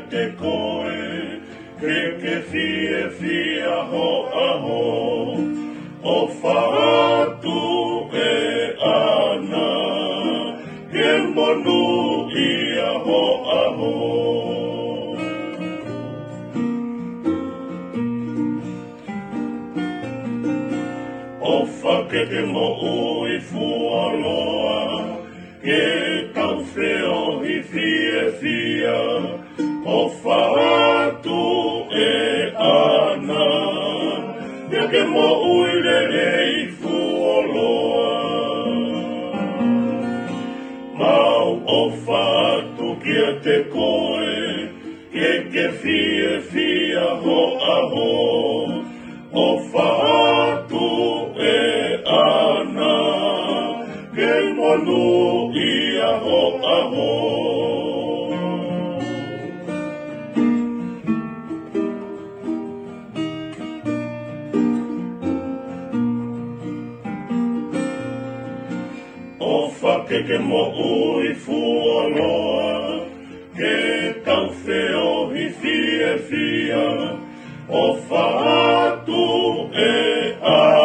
te koe, ke fia ho aho, o whaatu e ana, ke monu ia ho aho. O whakeke mo ui fualoa, ke tau whio hi fia, o whaatu e ana, ia ke mo ui lele i fualoa. Mau o whaatu kia te koe, ke fia ho aho, o whaatu e ana, ke monu ia ho aho. O whakeke mo ui fualoa, ke tau whio hi fia, o whaatu e ana.